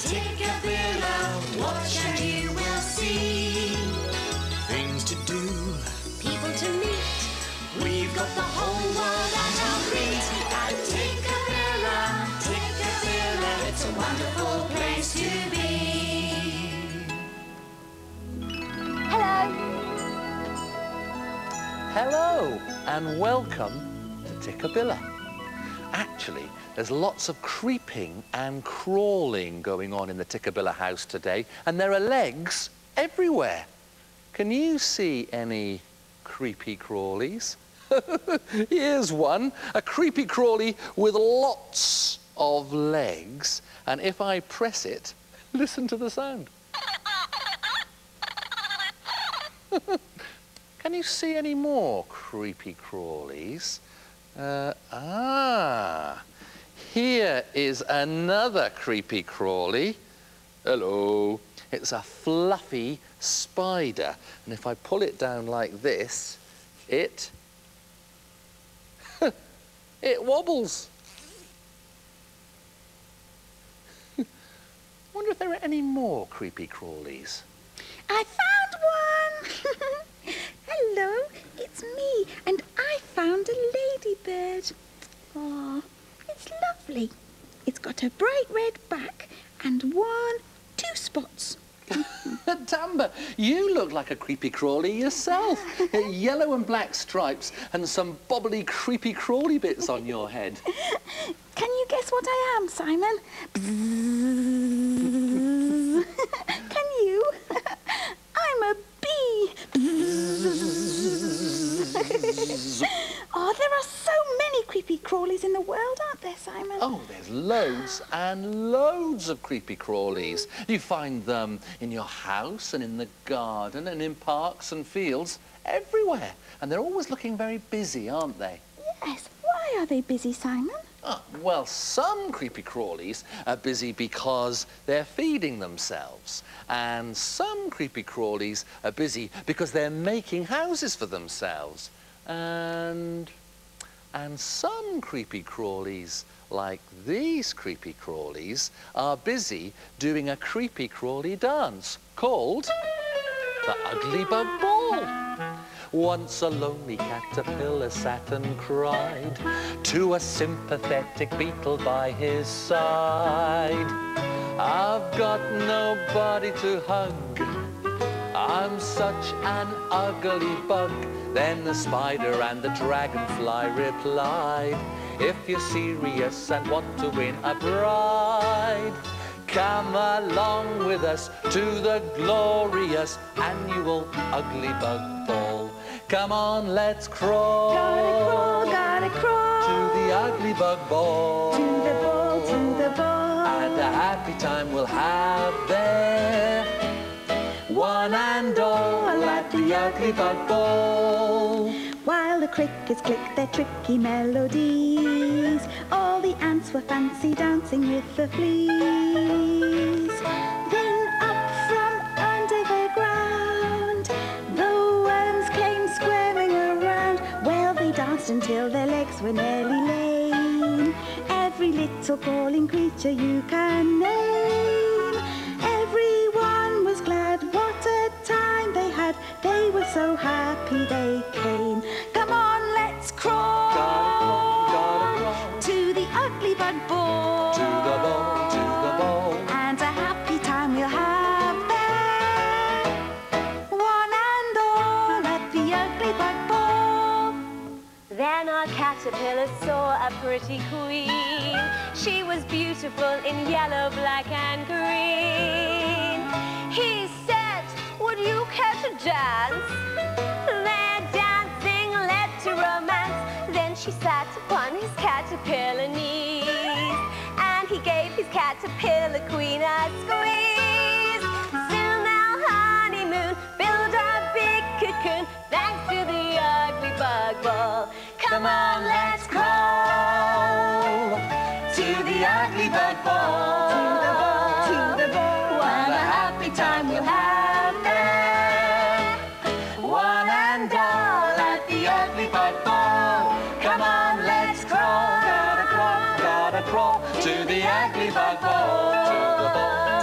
Tickabilla, watch and you will see. Things to do, People to meet. We've got the whole world at our feet. At Tickabilla, Tickabilla, it's a wonderful place to be. Hello. Hello and welcome to Tickabilla. Actually, there's lots of creeping and crawling going on in the Tickabilla house today, and there are legs everywhere. Can you see any creepy crawlies? Here's one, a creepy crawly with lots of legs, and if I press it, listen to the sound. Can you see any more creepy crawlies? Here is another creepy crawly. Hello. It's a fluffy spider. And if I pull it down like this, it wobbles. Wonder if there are any more creepy crawlies. I found one. Hello, it's me, and I found a ladybird. Oh, it's lovely. It's got a bright red back and two spots. Tamba, you look like a creepy crawly yourself. Yellow and black stripes and some bobbly creepy crawly bits on your head. Can you guess what I am, Simon? Bzzz. Can you? I'm a bee. Oh, there are so many creepy crawlies in the world, aren't there, Simon? Oh, there's loads and loads of creepy crawlies. You find them in your house and in the garden and in parks and fields, everywhere. And they're always looking very busy, aren't they? Yes. Why are they busy, Simon? Oh, well, some creepy crawlies are busy because they're feeding themselves. And some creepy crawlies are busy because they're making houses for themselves. And some creepy crawlies, like these creepy crawlies, are busy doing a creepy crawly dance called the Ugly Bug Ball. Once a lonely caterpillar sat and cried to a sympathetic beetle by his side. I've got nobody to hug, I'm such an ugly bug. Then the spider and the dragonfly replied, if you're serious and want to win a bride, come along with us to the glorious annual Ugly Bug Ball. Come on, let's crawl. Gotta crawl. To the Ugly Bug Ball. To the ball, to the ball. And a happy time we'll have there. One and all at the Ugly Bug Ball. While the crickets click their tricky melodies, all the ants were fancy dancing with the fleas. Then up from under the ground, the worms came squirming around. Well, they danced until their legs were nearly lame. Every little crawling creature you can name. Everyone was glad, what a time they had. They were so happy they came. Come on, let's crawl. Gotta crawl. To the Ugly Bug Ball. To the ball, to the ball. And a happy time we'll have there. One and all at the Ugly Bug Ball. Then our caterpillar saw a pretty queen. She was beautiful in yellow, black and green. He said, would you care to dance? Their dancing led to romance. Then she sat upon his caterpillar knees, and he gave his caterpillar queen a squeeze. Soon they'll honeymoon, build a big cocoon, thanks to the Ugly Bug Ball. Come on, let's crawl To the Ugly Bug Ball. To the ball. What a happy time we'll have there. One and all at the Ugly Bug Ball. Come on, let's crawl. Gotta crawl to the Ugly Bug Ball. To the ball.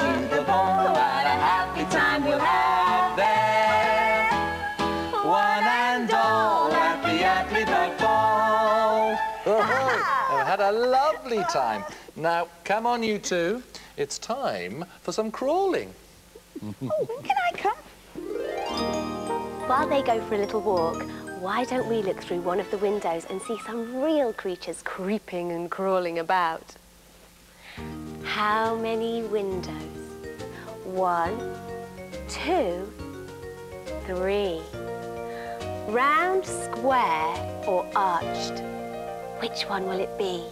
had a lovely time. Now, come on, you two. It's time for some crawling. Oh, can I come? While they go for a little walk, why don't we look through one of the windows and see some real creatures creeping and crawling about? How many windows? 1, 2, 3. Round, square, or arched? Which one will it be?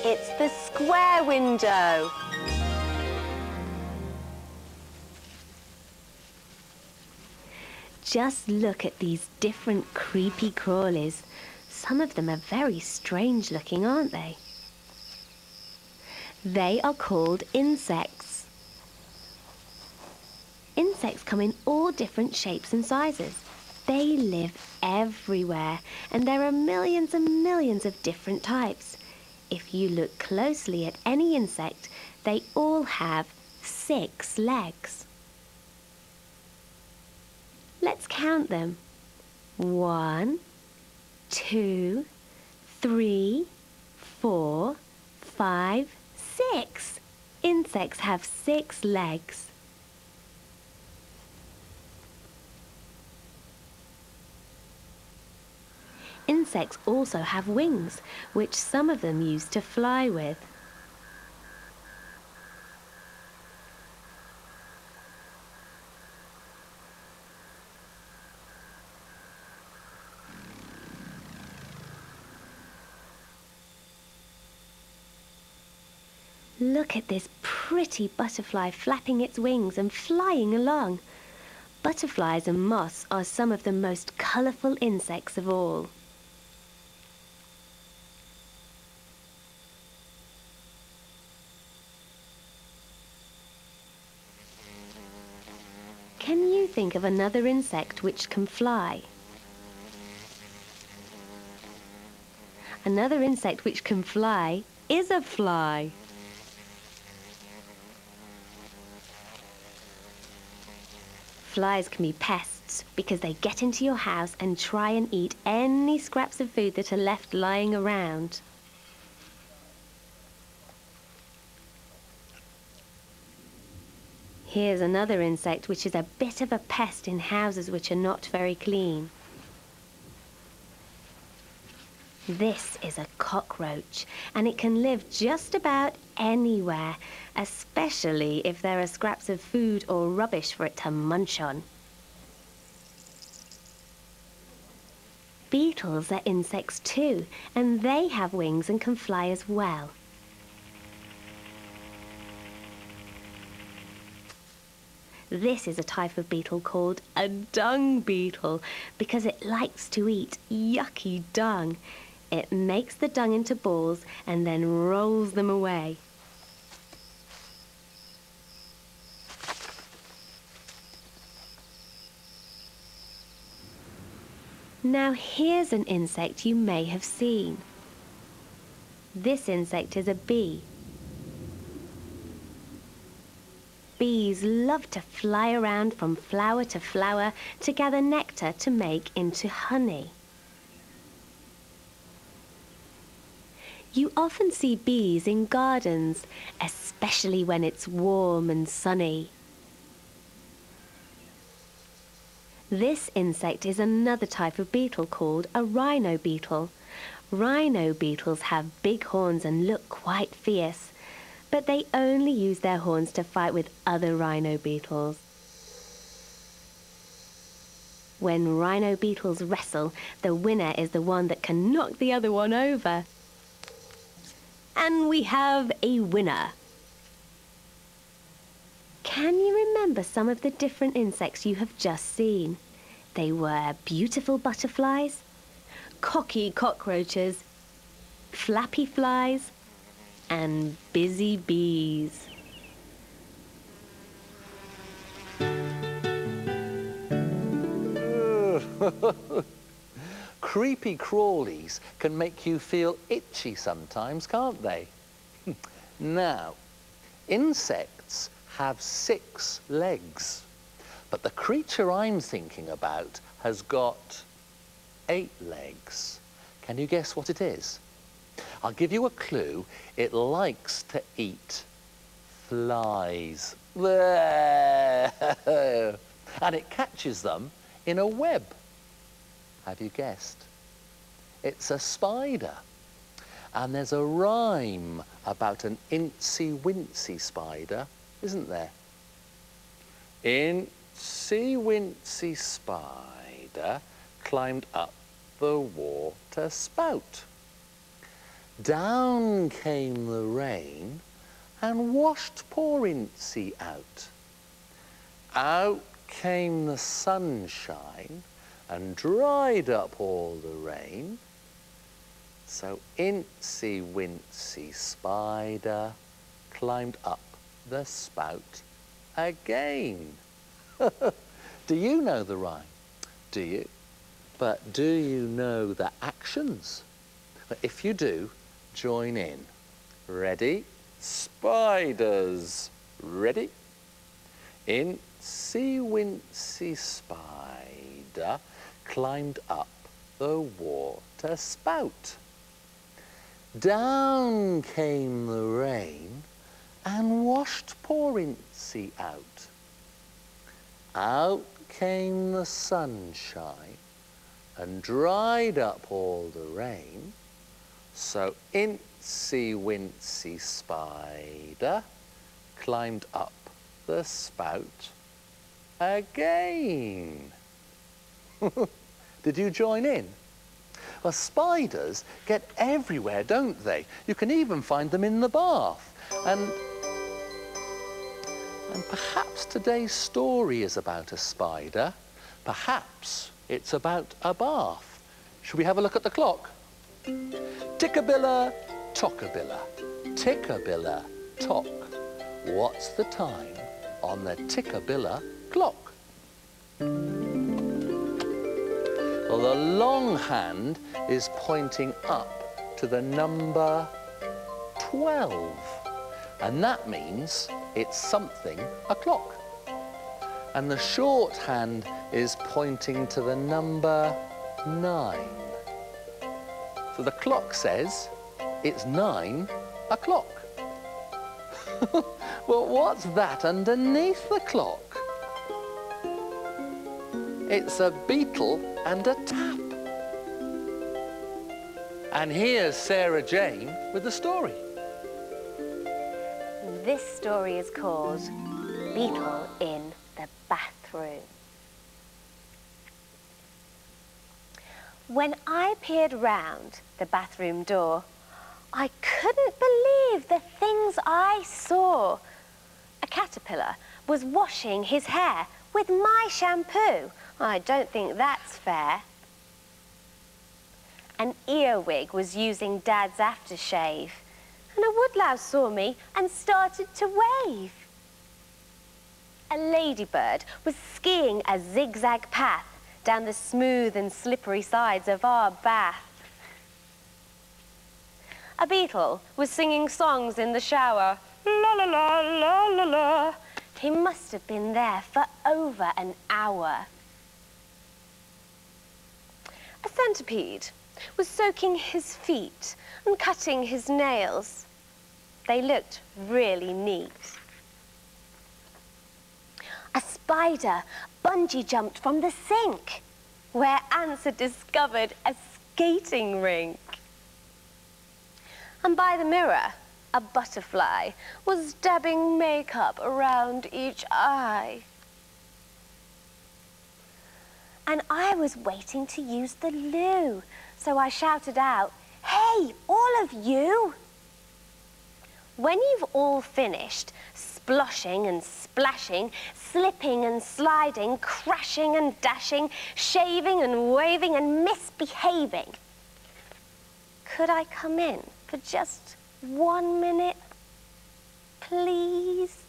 It's the square window. Just look at these different creepy crawlies. Some of them are very strange looking, aren't they? They are called insects. Insects come in all different shapes and sizes. They live everywhere, and there are millions and millions of different types. If you look closely at any insect, they all have 6 legs. Let's count them. 1, 2, 3, 4, 5, 6. Insects have 6 legs. Insects also have wings, which some of them use to fly with. Look at this pretty butterfly flapping its wings and flying along. Butterflies and moths are some of the most colourful insects of all. Can you think of another insect which can fly? Another insect which can fly is a fly. Flies can be pests because they get into your house and try and eat any scraps of food that are left lying around. Here's another insect which is a bit of a pest in houses which are not very clean. This is a cockroach, and it can live just about anywhere, especially if there are scraps of food or rubbish for it to munch on. Beetles are insects too, and they have wings and can fly as well. This is a type of beetle called a dung beetle because it likes to eat yucky dung. It makes the dung into balls and then rolls them away. Now here's an insect you may have seen. This insect is a bee. Bees love to fly around from flower to flower to gather nectar to make into honey. You often see bees in gardens, especially when it's warm and sunny. This insect is another type of beetle called a rhino beetle. Rhino beetles have big horns and look quite fierce, but they only use their horns to fight with other rhino beetles. When rhino beetles wrestle, the winner is the one that can knock the other one over. And we have a winner. Can you remember some of the different insects you have just seen? They were beautiful butterflies, cocky cockroaches, flappy flies, and busy bees. Creepy crawlies can make you feel itchy sometimes, can't they? Now, insects have 6 legs, but the creature I'm thinking about has got 8 legs. Can you guess what it is? I'll give you a clue. It likes to eat flies. And it catches them in a web. Have you guessed? It's a spider. And there's a rhyme about an incy-wincy spider, isn't there? Incy-wincy spider climbed up the water spout. Down came the rain and washed poor Incy out. Out came the sunshine and dried up all the rain. So Incy-wincy spider climbed up the spout again. Do you know the rhyme? Do you? But do you know the actions? If you do, join in. Ready? Spiders. Ready? Incy-wincy spider climbed up the water spout. Down came the rain and washed poor Incy out. Out came the sunshine and dried up all the rain. So Incy-wincy spider climbed up the spout again. Did you join in? Well, spiders get everywhere, don't they? You can even find them in the bath. And perhaps today's story is about a spider. Perhaps it's about a bath. Should we have a look at the clock? Tickabilla, tockabilla, tickabilla, tock. What's the time on the Tickabilla clock? Well, the long hand is pointing up to the number 12. And that means it's something o'clock. And the short hand is pointing to the number 9. So the clock says it's 9 o'clock. Well, what's that underneath the clock? It's a beetle and a tap. And here's Sarah Jane with the story. This story is called Beetle in the Bathroom. When I peered round the bathroom door, I couldn't believe the things I saw. A caterpillar was washing his hair with my shampoo. I don't think that's fair. An earwig was using Dad's aftershave, and a woodlouse saw me and started to wave. A ladybird was skiing a zigzag path down the smooth and slippery sides of our bath. A beetle was singing songs in the shower. La la la la la la. He must have been there for over an hour. A centipede was soaking his feet and cutting his nails. They looked really neat. A spider bungee jumped from the sink, where ants had discovered a skating rink. And by the mirror, a butterfly was dabbing makeup around each eye. And I was waiting to use the loo, so I shouted out, "Hey, all of you! When you've all finished sploshing and splashing, slipping and sliding, crashing and dashing, shaving and waving and misbehaving, could I come in for just 1 minute, please?"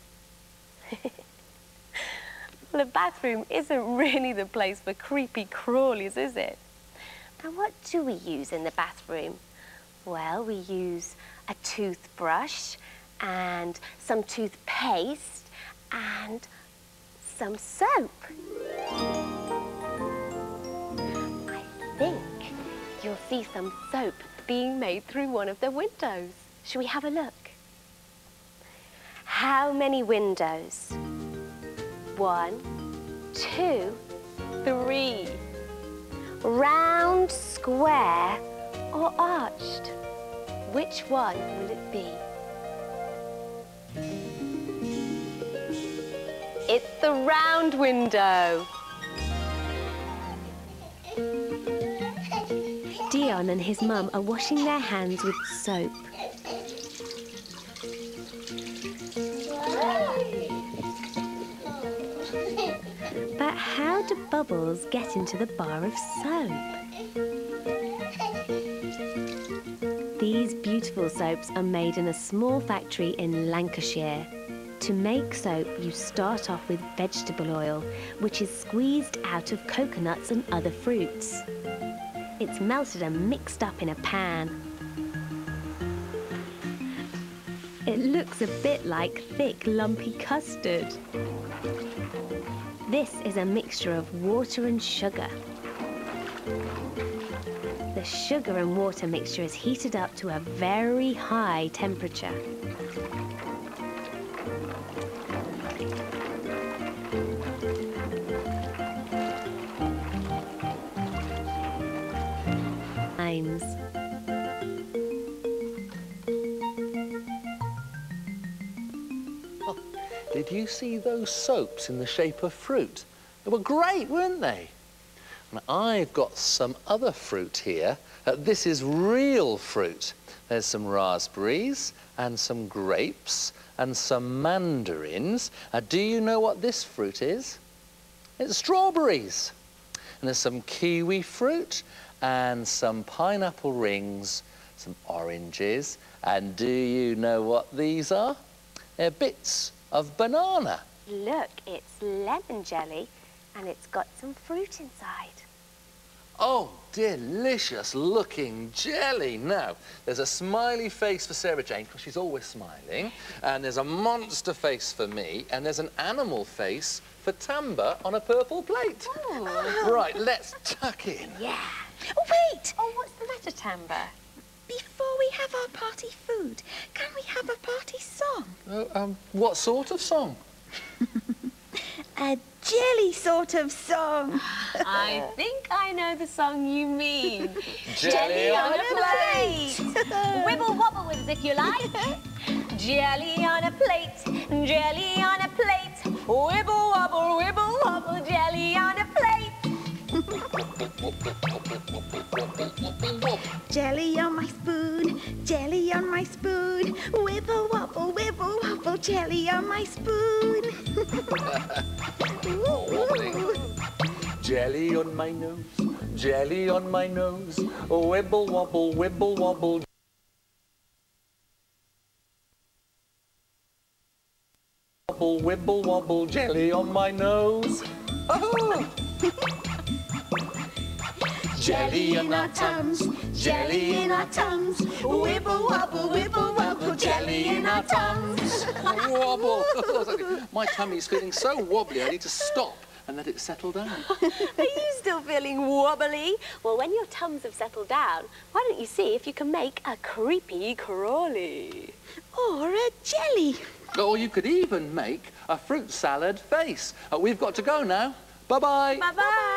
The bathroom isn't really the place for creepy crawlies, is it? Now, what do we use in the bathroom? Well, we use a toothbrush and some toothpaste and some soap. I think you'll see some soap being made through one of the windows. Shall we have a look? How many windows? 1, 2, 3. Round, square, or arched? Which one will it be? It's the round window. Dion and his mum are washing their hands with soap. But how do bubbles get into the bar of soap? These beautiful soaps are made in a small factory in Lancashire. To make soap, you start off with vegetable oil, which is squeezed out of coconuts and other fruits. It's melted and mixed up in a pan. It looks a bit like thick, lumpy custard. This is a mixture of water and sugar. The sugar and water mixture is heated up to a very high temperature. Did you see those soaps in the shape of fruit? They were great, weren't they? And I've got some other fruit here. This is real fruit. There's some raspberries and some grapes and some mandarins. Do you know what this fruit is? It's strawberries. And there's some kiwi fruit and some pineapple rings, some oranges. And do you know what these are? They're bits of banana. Look, it's lemon jelly and it's got some fruit inside. Oh, delicious looking jelly. Now, there's a smiley face for Sarah Jane, because she's always smiling, and there's a monster face for me, and there's an animal face for Tamba on a purple plate. Oh. Right, let's tuck in. Yeah. Oh, wait! Oh, what's the matter, Tamba? Before we have our party food, can we have a party song? What sort of song? A jelly sort of song. I think I know the song you mean. Jelly on a plate. Wibble wobble with us if you like. Jelly on a plate, jelly on a plate. Wibble wobble, jelly on a plate. Jelly on my spoon, jelly on my spoon. Wibble wobble, jelly on my spoon. Jelly on my nose, jelly on my nose. Wibble wobble, wibble wobble. Wibble wobble, jelly on my nose. Oh! Jelly in our tums, jelly in our tums. Wibble wobble, jelly in our tums. Wobble. My tummy's feeling so wobbly, I need to stop and let it settle down. Are you still feeling wobbly? Well, when your tums have settled down, why don't you see if you can make a creepy crawly? Or a jelly. Or you could even make a fruit salad face. We've got to go now. Bye-bye. Bye-bye.